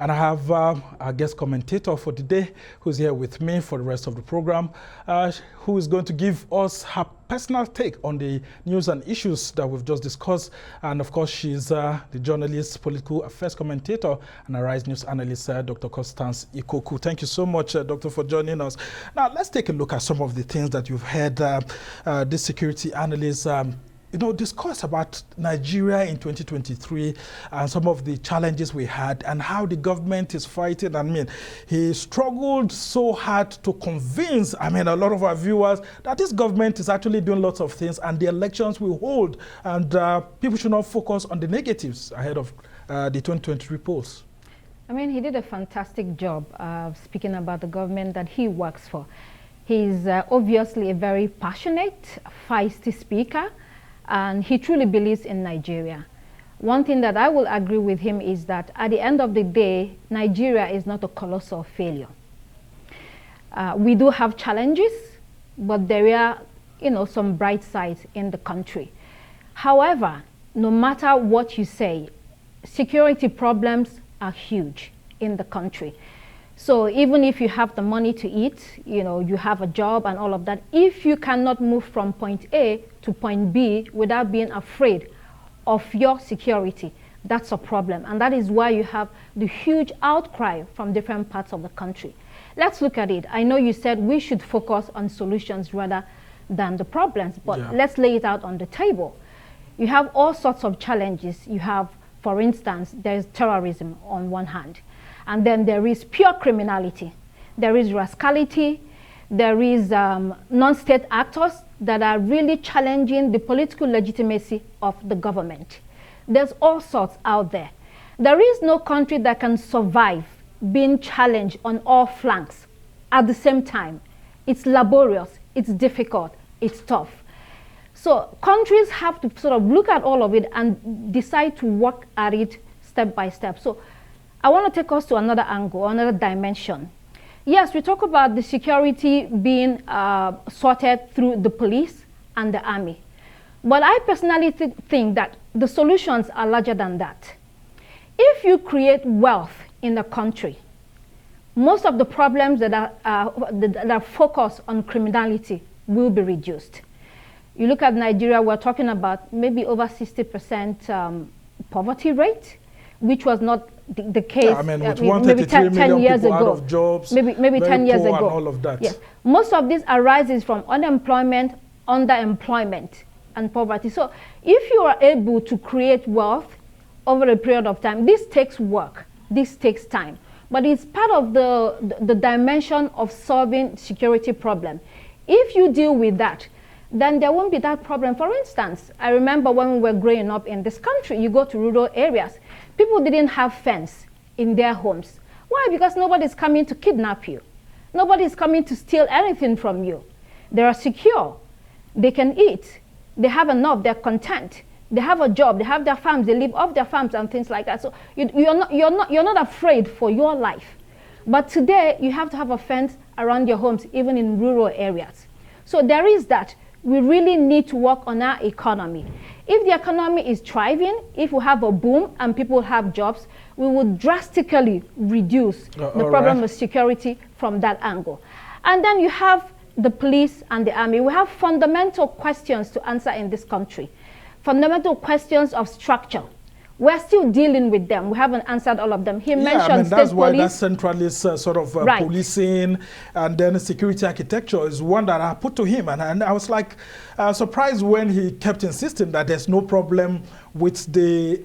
And I have our guest commentator for today, who's here with me for the rest of the program, who is going to give us her personal take on the news and issues that we've just discussed. And of course, she's the journalist, political affairs commentator, and Arise News analyst, Dr. Constance Ikokwu. Thank you so much, Doctor, for joining us. Now, let's take a look at some of the things that you've heard this security analyst discuss about Nigeria in 2023 and some of the challenges we had and how the government is fighting. I mean, he struggled so hard to convince, a lot of our viewers that this government is actually doing lots of things and the elections will hold, and people should not focus on the negatives ahead of the 2023 polls. He did a fantastic job of speaking about the government that he works for. He's obviously a very passionate, feisty speaker, and he truly believes in Nigeria. One thing that I will agree with him is that at the end of the day, Nigeria is not a colossal failure. We do have challenges, but there are, some bright sides in the country. However, no matter what you say, security problems are huge in the country. So even if you have the money to eat, you have a job and all of that, if you cannot move from point A to point B without being afraid of your security, that's a problem. And that is why you have the huge outcry from different parts of the country. Let's look at it. I know you said we should focus on solutions rather than the problems, but let's lay it out on the table. You have all sorts of challenges. You have, for instance, there's terrorism on one hand. And then there is pure criminality. There is rascality. There is non-state actors that are really challenging the political legitimacy of the government. There's all sorts out there. There is no country that can survive being challenged on all flanks at the same time. It's laborious, it's difficult, it's tough. So countries have to sort of look at all of it and decide to work at it step by step. So I want to take us to another angle, another dimension. Yes, we talk about the security being sorted through the police and the army. But I personally think that the solutions are larger than that. If you create wealth in a country, most of the problems that are focused on criminality will be reduced. You look at Nigeria, we're talking about maybe over 60% poverty rate, which was not the case maybe 10 years ago. Out of jobs, maybe 10 years ago. And all of that. Yes. Most of this arises from unemployment, underemployment, and poverty. So if you are able to create wealth over a period of time, this takes work, this takes time. But it's part of the dimension of solving security problem. If you deal with that, then there won't be that problem. For instance, I remember when we were growing up in this country, you go to rural areas, people didn't have fence in their homes. Why? Because nobody's coming to kidnap you. Nobody's coming to steal anything from you. They are secure. They can eat. They have enough. They're content. They have a job. They have their farms. They live off their farms and things like that. So you're not afraid for your life. But today, you have to have a fence around your homes, even in rural areas. So there is that. We really need to work on our economy. If the economy is thriving, if we have a boom and people have jobs, we will drastically reduce the problem of security from that angle. And then you have the police and the army. We have fundamental questions to answer in this country. Fundamental questions of structure. We're still dealing with them. We haven't answered all of them. He mentioned that's state why police. that centralist policing and then security architecture is one that I put to him. And I was like surprised when he kept insisting that there's no problem with the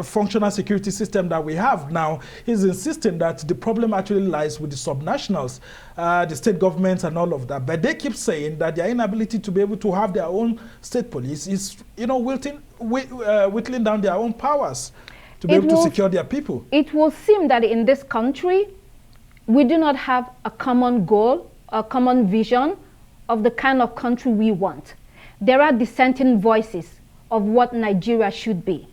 functional security system that we have now. He's insisting that the problem actually lies with the subnationals, the state governments and all of that. But they keep saying that their inability to be able to have their own state police is, whittling down their own powers to be able to secure their people. It will seem that in this country, we do not have a common goal, a common vision of the kind of country we want. There are dissenting voices of what Nigeria should be.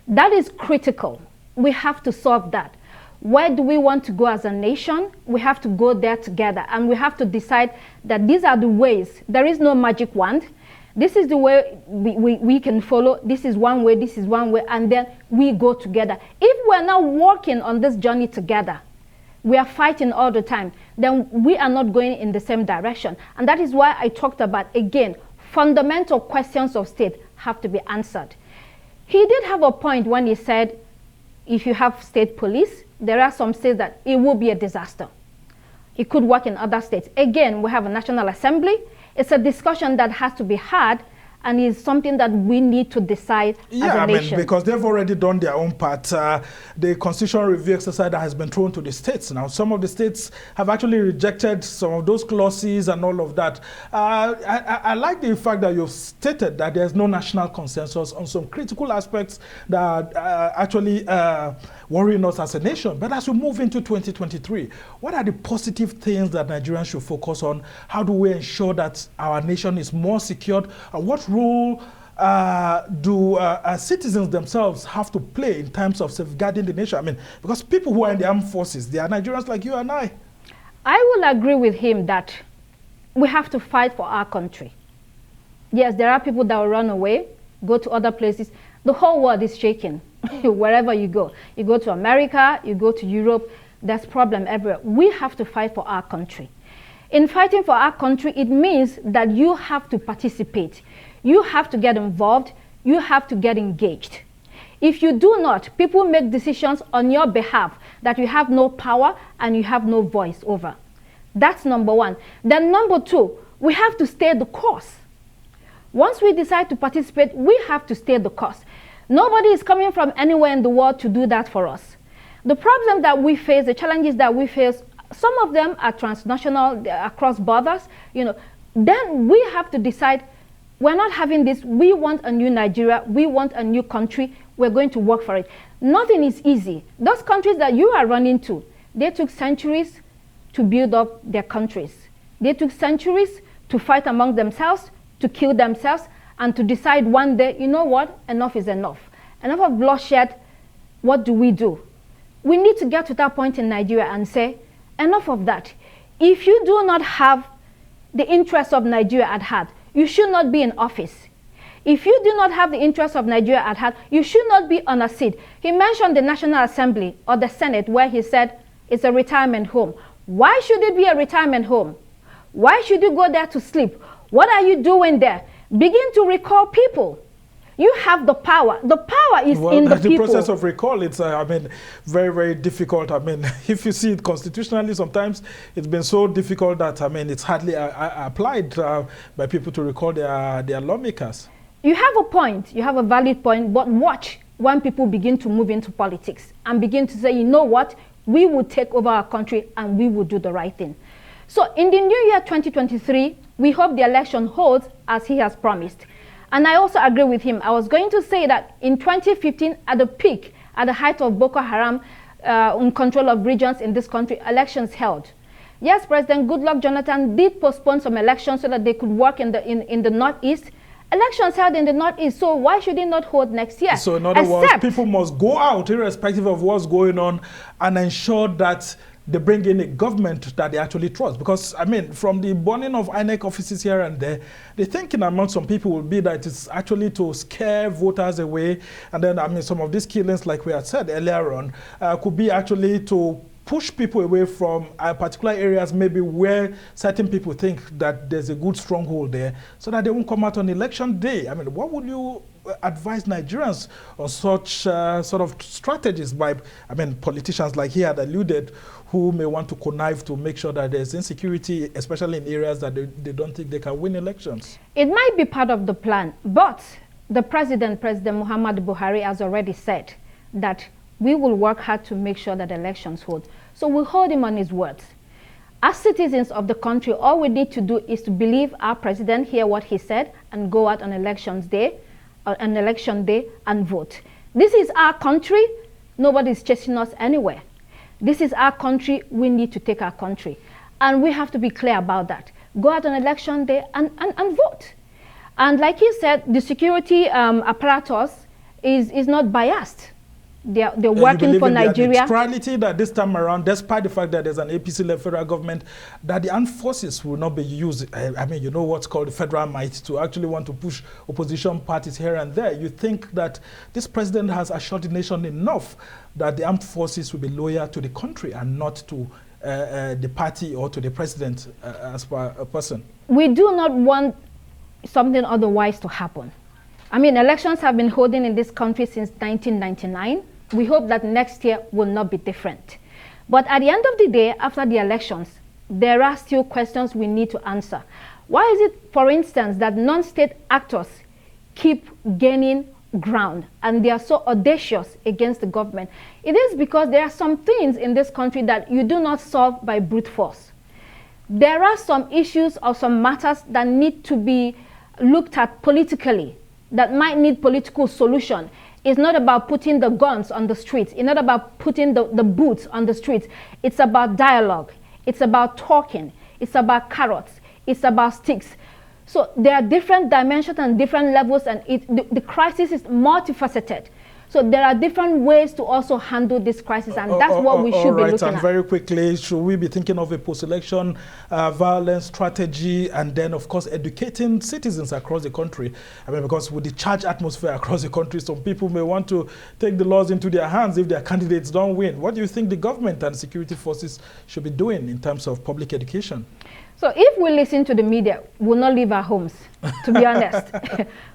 That is critical. We have to solve that. Where do we want to go as a nation? We have to go there together, and we have to decide that these are the ways. There is no magic wand. This is the way we can follow. This is one way, this is one way, and then we go together. If we're not working on this journey together, we are fighting all the time, then we are not going in the same direction. And that is why I talked about, again, fundamental questions of state have to be answered. He did have a point when he said, if you have state police, there are some states that it will be a disaster. It could work in other states. Again, we have a National Assembly. It's a discussion that has to be had, and is something that we need to decide as a nation. Mean, because they've already done their own part. The constitutional review exercise that has been thrown to the states. Now, some of the states have actually rejected some of those clauses and all of that. I like the fact that you've stated that there's no national consensus on some critical aspects that are actually worrying us as a nation. But as we move into 2023, what are the positive things that Nigerians should focus on? How do we ensure that our nation is more secured? And what role do citizens themselves have to play in terms of safeguarding the nation? I mean, because people who are in the armed forces, they are Nigerians like you and I. I will agree with him that we have to fight for our country. Yes, there are people that will run away, go to other places. The whole world is shaking wherever you go. You go to America, you go to Europe, there's problem everywhere. We have to fight for our country. In fighting for our country, it means that you have to participate. You have to get involved. You have to get engaged. If you do not, people make decisions on your behalf that you have no power and you have no voice over. That's number one. Then number two, we have to stay the course. Once we decide to participate, we have to stay the course. Nobody is coming from anywhere in the world to do that for us. The problem that we face, the challenges that we face, some of them are transnational, across borders, then we have to decide, we're not having this, we want a new Nigeria, we want a new country, we're going to work for it. Nothing is easy. Those countries that you are running to, they took centuries to build up their countries. They took centuries to fight among themselves, to kill themselves, and to decide one day, you know what, enough is enough. Enough of bloodshed, what do? We need to get to that point in Nigeria and say, enough of that. If you do not have the interests of Nigeria at heart, you should not be in office. If you do not have the interests of Nigeria at heart, you should not be on a seat. He mentioned the National Assembly or the Senate, where he said it's a retirement home. Why should it be a retirement home? Why should you go there to sleep? What are you doing there? Begin to recall people. You have the power. The power is in the people. The process of recall, it's, very, very difficult. If you see it constitutionally, sometimes it's been so difficult that, it's hardly applied by people to recall their lawmakers. You have a point. You have a valid point. But watch when people begin to move into politics and begin to say, you know what? We will take over our country and we will do the right thing. So in the new year 2023, we hope the election holds as he has promised. And I also agree with him. I was going to say that in 2015, at the peak, at the height of Boko Haram in control of regions in this country, elections held. Yes, President Goodluck Jonathan did postpone some elections so that they could work in the Northeast. Elections held in the Northeast, so why should it not hold next year? So in other words, people must go out, irrespective of what's going on, and ensure that they bring in a government that they actually trust. Because, from the burning of INEC offices here and there, the thinking among some people will be that it's actually to scare voters away. And then, some of these killings, like we had said earlier on, could be actually to push people away from particular areas, maybe where certain people think that there's a good stronghold there, so that they won't come out on election day. What would you advise Nigerians on such sort of strategies by, politicians like he had alluded, who may want to connive to make sure that there's insecurity, especially in areas that they don't think they can win elections? It might be part of the plan, but the President Muhammadu Buhari has already said that we will work hard to make sure that elections hold. So we'll hold him on his words. As citizens of the country, all we need to do is to believe our president, hear what he said, and go out on election day and vote. This is our country. Nobody's chasing us anywhere. This is our country. We need to take our country. And we have to be clear about that. Go out on election day and vote. And like he said, the security apparatus is not biased. They're working for Nigeria. Neutrality that this time around, despite the fact that there's an APC-led federal government, that the armed forces will not be used. I mean, you know what's called the federal might to actually want to push opposition parties here and there. You think that this president has assured the nation enough that the armed forces will be loyal to the country and not to the party or to the president as per a person? We do not want something otherwise to happen. I mean, elections have been holding in this country since 1999. We hope that next year will not be different. But at the end of the day, after the elections, there are still questions we need to answer. Why is it, for instance, that non-state actors keep gaining ground and they are so audacious against the government? It is because there are some things in this country that you do not solve by brute force. There are some issues or some matters that need to be looked at politically, that might need political solution. It's not about putting the guns on the streets. It's not about putting the boots on the streets. It's about dialogue. It's about talking. It's about carrots. It's about sticks. So there are different dimensions and different levels, and the crisis is multifaceted. So there are different ways to also handle this crisis, and that's what we should be looking at. Very quickly, should we be thinking of a post-election violence strategy, and then, of course, educating citizens across the country? I mean, because with the charged atmosphere across the country, some people may want to take the laws into their hands if their candidates don't win. What do you think the government and security forces should be doing in terms of public education? So if we listen to the media, we'll not leave our homes, to be honest.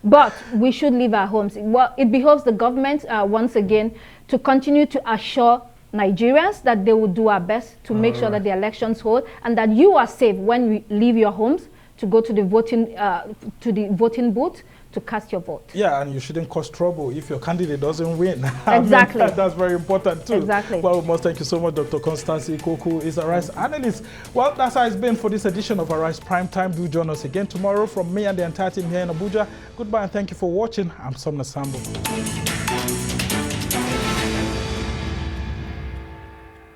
But we should leave our homes. Well, it behoves the government, once again, to continue to assure Nigerians that they will do our best to make sure that the elections hold and that you are safe when you leave your homes to go to the voting booth to cast your vote. Yeah, and you shouldn't cause trouble if your candidate doesn't win. Exactly. I mean, that's very important too. Exactly. Well, we must thank you so much, Dr. Constance Ikokwu is a rice analyst. Well, that's how it's been for this edition of Arise Prime Time. Do join us again tomorrow from me and the entire team here in Abuja. Goodbye and thank you for watching. I'm Somna Sambo.